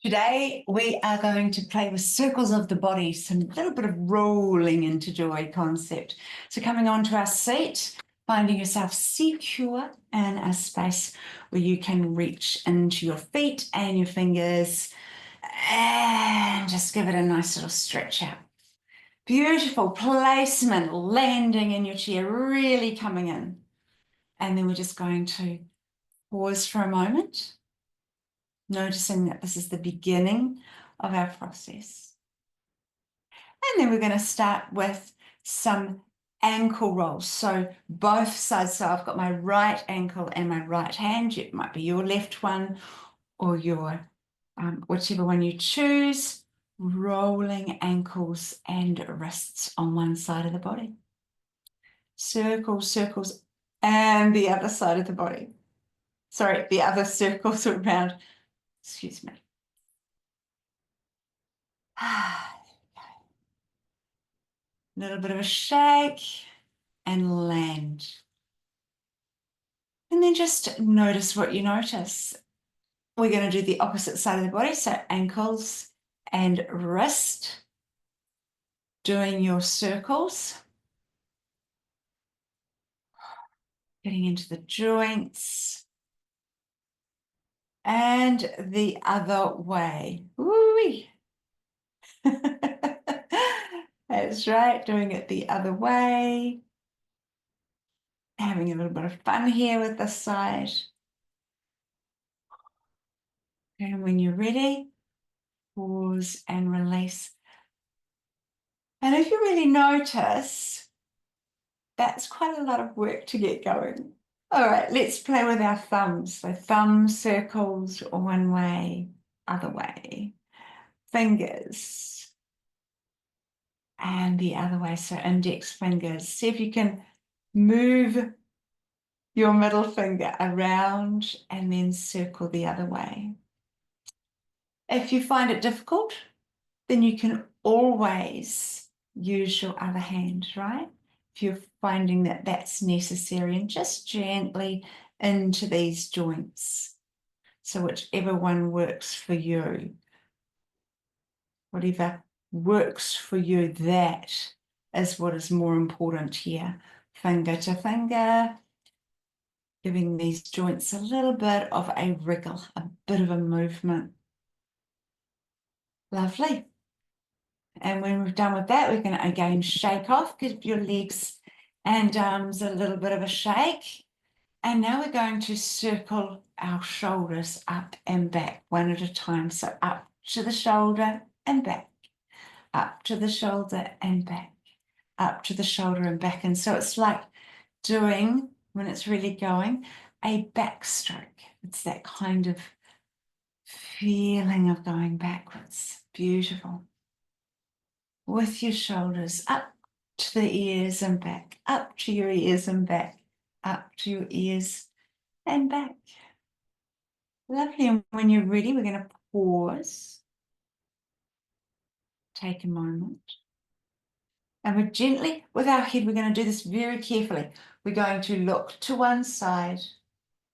Today, we are going to play with circles of the body, some little bit of rolling into joy concept. So coming onto our seat, finding yourself secure in a space where you can reach into your feet and your fingers and just give it a nice little stretch out. Beautiful placement, landing in your chair, really coming in. And then we're just going to pause for a moment, noticing that this is the beginning of our process. And then we're going to start with some ankle rolls. So both sides. So I've got my right ankle and my right hand. It might be your left one or your whichever one you choose. Rolling ankles and wrists on one side of the body. Circles, circles, and the other side of the body. Sorry, the other circles around. Excuse me. Little bit of a shake and land. And then just notice what you notice. We're going to do the opposite side of the body, so ankles and wrist, doing your circles, getting into the joints, and the other way. Woo-wee. That's right, doing it the other way. Having a little bit of fun here with this side. And when you're ready, pause and release. And if you really notice, that's quite a lot of work to get going. All right, let's play with our thumbs. So thumb circles one way, other way. Fingers and the other way, so index fingers. See if you can move your middle finger around and then circle the other way. If you find it difficult, then you can always use your other hand, right? If you're finding that that's necessary, and just gently into these joints. So whichever one works for you, whatever works for you, that is what is more important here. Finger to finger, giving these joints a little bit of a wriggle, a bit of a movement. Lovely. And when we've done with that, we're going to again shake off, give your legs and arms a little bit of a shake. And now we're going to circle our shoulders up and back one at a time. So up to the shoulder and back, up to the shoulder and back, up to the shoulder and back. And so it's like doing, when it's really going, a backstroke. It's that kind of feeling of going backwards. Beautiful. With your shoulders up to the ears and back, up to your ears and back, up to your ears and back. Lovely. And when you're ready, we're going to pause. Take a moment. And we're gently, with our head, we're going to do this very carefully. We're going to look to one side.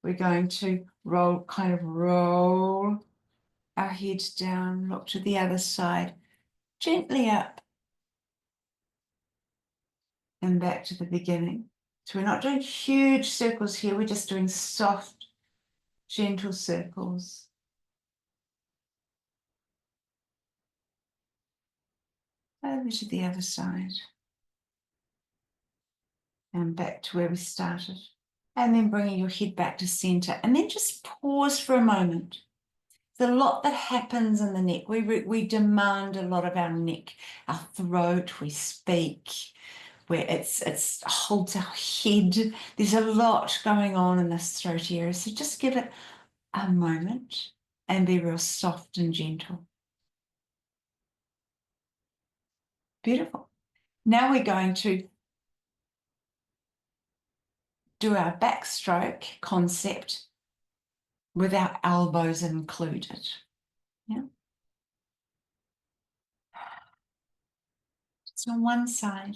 We're going to roll, kind of roll our head down, look to the other side, gently up and back to the beginning. So we're not doing huge circles here. We're just doing soft, gentle circles. Over to the other side. And back to where we started. And then bringing your head back to center. And then just pause for a moment. There's a lot that happens in the neck. We demand a lot of our neck, our throat, we speak, where it holds our head. There's a lot going on in this throat area. So just give it a moment and be real soft and gentle. Beautiful. Now we're going to do our backstroke concept with our elbows included. Yeah. So on one side.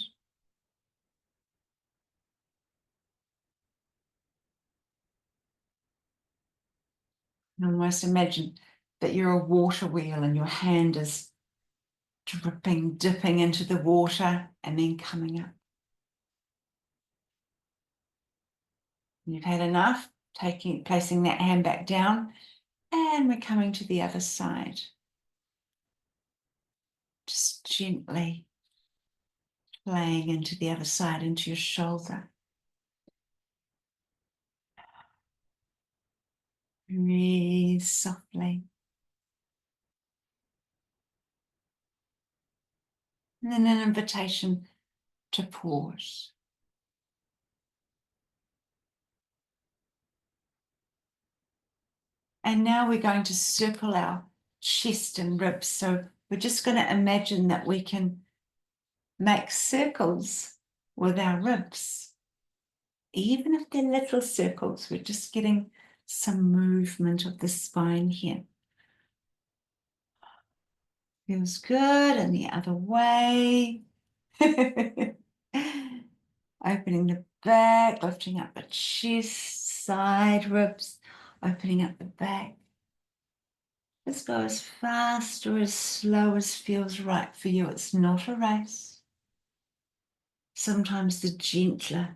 And almost imagine that you're a water wheel and your hand is dripping, dipping into the water and then coming up. You've had enough, placing that hand back down, and we're coming to the other side. Just gently playing into the other side, into your shoulder. Breathe softly. And then an invitation to pause. And now we're going to circle our chest and ribs. So we're just going to imagine that we can make circles with our ribs. Even if they're little circles, we're just getting some movement of the spine here. Feels good, and the other way. Opening the back, lifting up the chest, side ribs, opening up the back. Just go as fast or as slow as feels right for you. It's not a race. Sometimes the gentler,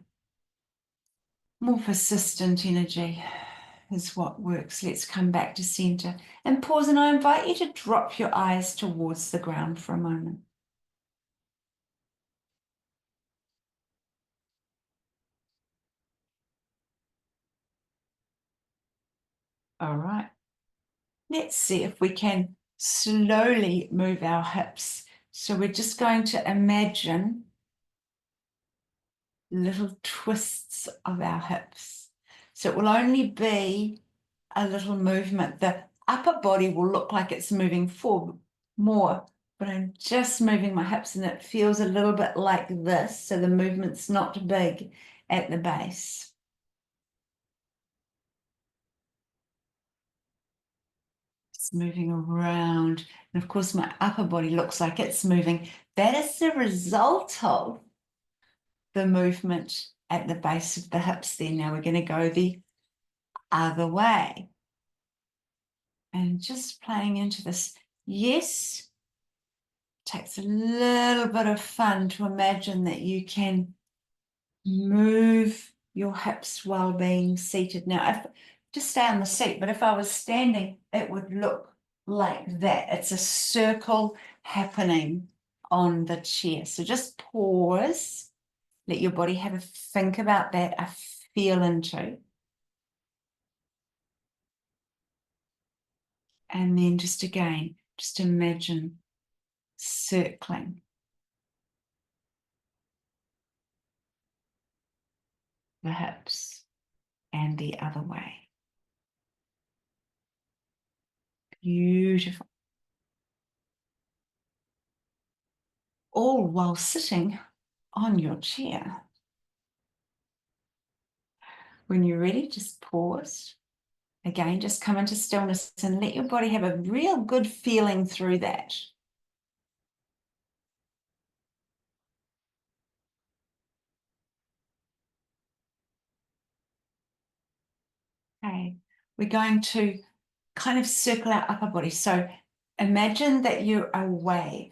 more persistent energy is what works. Let's come back to center and pause. And I invite you to drop your eyes towards the ground for a moment. All right. Let's see if we can slowly move our hips. So we're just going to imagine little twists of our hips. So it will only be a little movement. The upper body will look like it's moving forward more, but I'm just moving my hips and it feels a little bit like this. So the movement's not big at the base. It's moving around. And of course, my upper body looks like it's moving. That is the result of the movement at the base of the hips there. Now we're going to go the other way. And just playing into this. Yes, takes a little bit of fun to imagine that you can move your hips while being seated. Now, if just stay on the seat, but if I was standing, it would look like that. It's a circle happening on the chair. So just pause, let your body have a think about that, a feel into. And then just again, just imagine circling the hips and the other way. Beautiful. All while sitting on your chair. When you're ready, just pause. Again, just come into stillness and let your body have a real good feeling through that. Okay, we're going to kind of circle our upper body. So imagine that you're a wave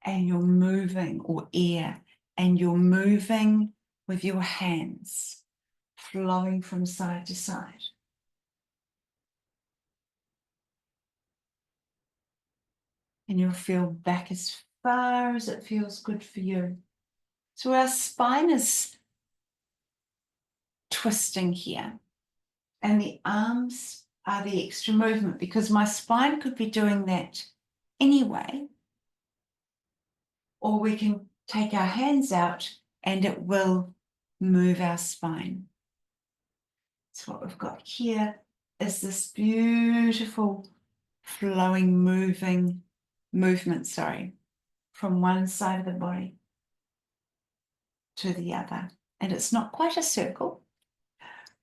and you're moving, or air, and you're moving with your hands, flowing from side to side. And you'll feel back as far as it feels good for you. So our spine is twisting here, and the arms are the extra movement because my spine could be doing that anyway, or we can take our hands out and it will move our spine. So what we've got here is this beautiful flowing movement, from one side of the body to the other. And it's not quite a circle,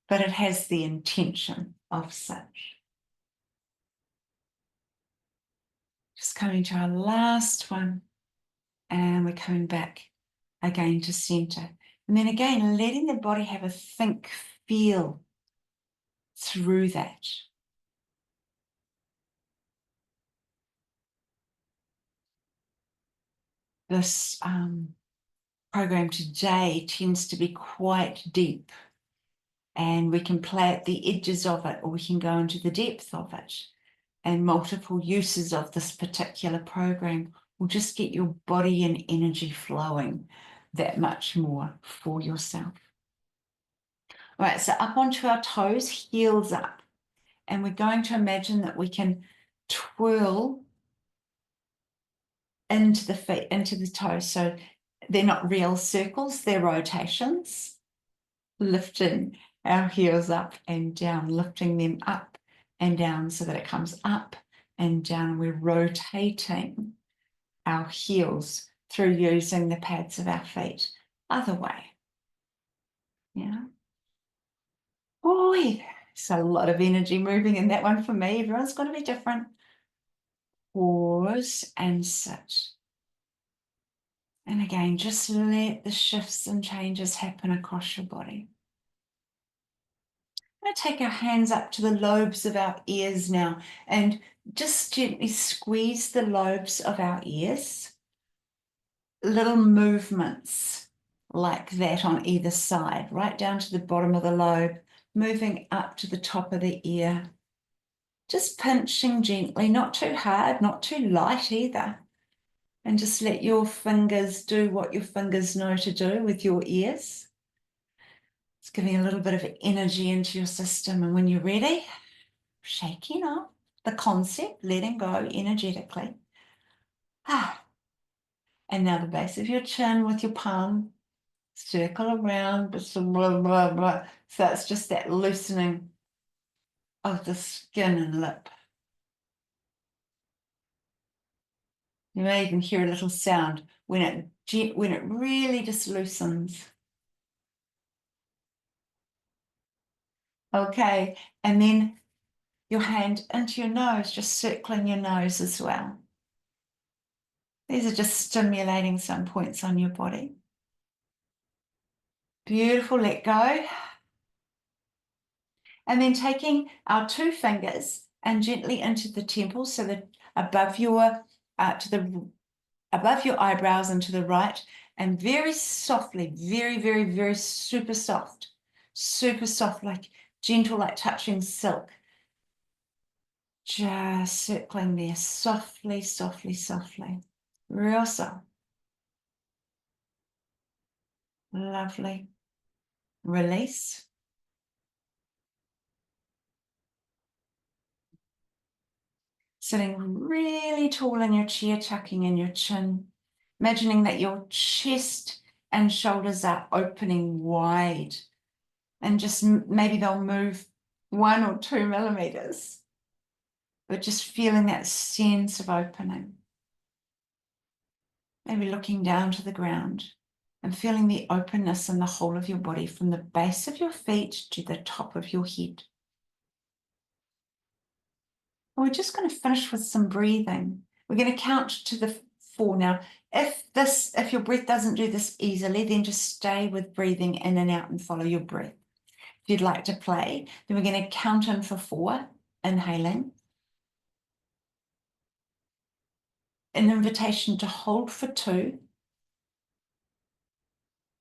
but it has the intention of such. Just coming to our last one, and we're coming back again to center. And then again, letting the body have a think, feel through that. this program today tends to be quite deep, and we can play at the edges of it, or we can go into the depth of it. And multiple uses of this particular program will just get your body and energy flowing that much more for yourself. All right, so up onto our toes, heels up. And we're going to imagine that we can twirl into the feet, into the toes. So they're not real circles, they're rotations. Lifting our heels up and down, lifting them up and down so that it comes up and down. We're rotating our heels through using the pads of our feet. Other way. Yeah. Oh, yeah. It's a lot of energy moving in that one for me. Everyone's going to be different. Pause and sit. And again, just let the shifts and changes happen across your body. We're going to take our hands up to the lobes of our ears now and just gently squeeze the lobes of our ears. Little movements like that on either side, right down to the bottom of the lobe, moving up to the top of the ear. Just pinching gently, not too hard, not too light either. And just let your fingers do what your fingers know to do with your ears. It's giving a little bit of energy into your system. And when you're ready, shaking up the concept, letting go energetically. And now the base of your chin with your palm, circle around, blah, blah, blah. So it's just that loosening of the skin and lip. You may even hear a little sound when it really just loosens. Okay, and then your hand into your nose, just circling your nose as well. These are just stimulating some points on your body. Beautiful, let go. And then taking our two fingers and gently into the temples, so that above your above your eyebrows and to the right, and very softly, very, very, very super soft, like gentle, like touching silk. Just circling there, softly, softly, softly. Real soft. Lovely. Release. Sitting really tall in your chair, tucking in your chin. Imagining that your chest and shoulders are opening wide, and just maybe they'll move 1 or 2 millimeters, but just feeling that sense of opening. Maybe looking down to the ground and feeling the openness in the whole of your body, from the base of your feet to the top of your head. And we're just going to finish with some breathing. We're going to count to the 4 now. If your breath doesn't do this easily, then just stay with breathing in and out and follow your breath. If you'd like to play, then we're going to count in for 4, inhaling. An invitation to hold for 2,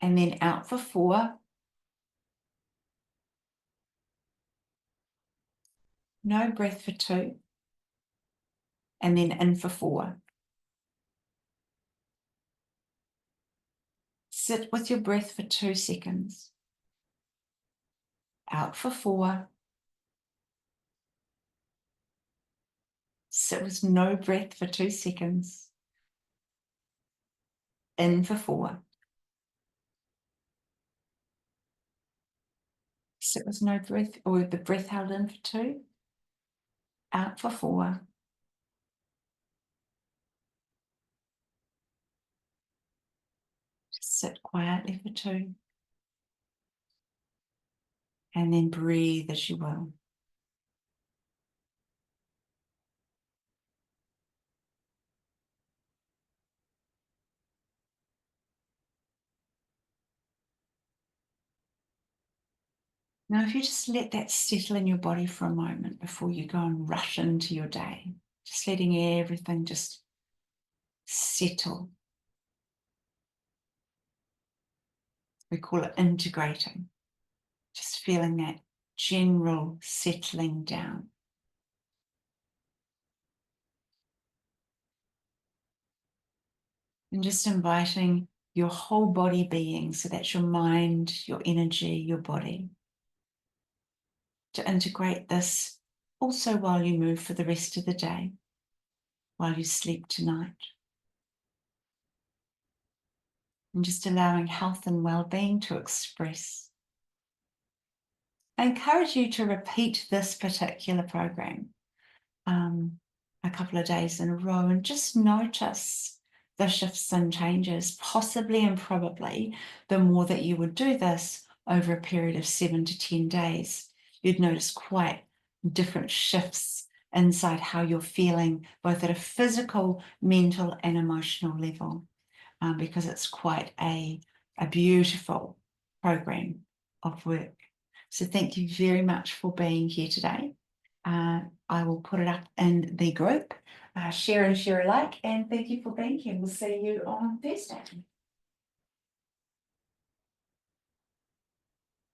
and then out for 4. No breath for 2, and then in for 4. Sit with your breath for 2 seconds. Out for 4. Sit with no breath for 2 seconds. In for 4. Sit with no breath, or the breath held in for 2. Out for 4. Sit quietly for 2. And then breathe as you will. Now, if you just let that settle in your body for a moment before you go and rush into your day, just letting everything just settle. We call it integrating, just feeling that general settling down. And just inviting your whole body being, so that's your mind, your energy, your body, to integrate this also while you move for the rest of the day, while you sleep tonight. And just allowing health and well-being to express. I encourage you to repeat this particular program a couple of days in a row and just notice the shifts and changes. Possibly and probably, the more that you would do this over a period of 7 to 10 days, you'd notice quite different shifts inside how you're feeling, both at a physical, mental, and emotional level, because it's quite a beautiful program of work. So thank you very much for being here today. I will put it up in the group. Share and share alike, and thank you for being here. We'll see you on Thursday.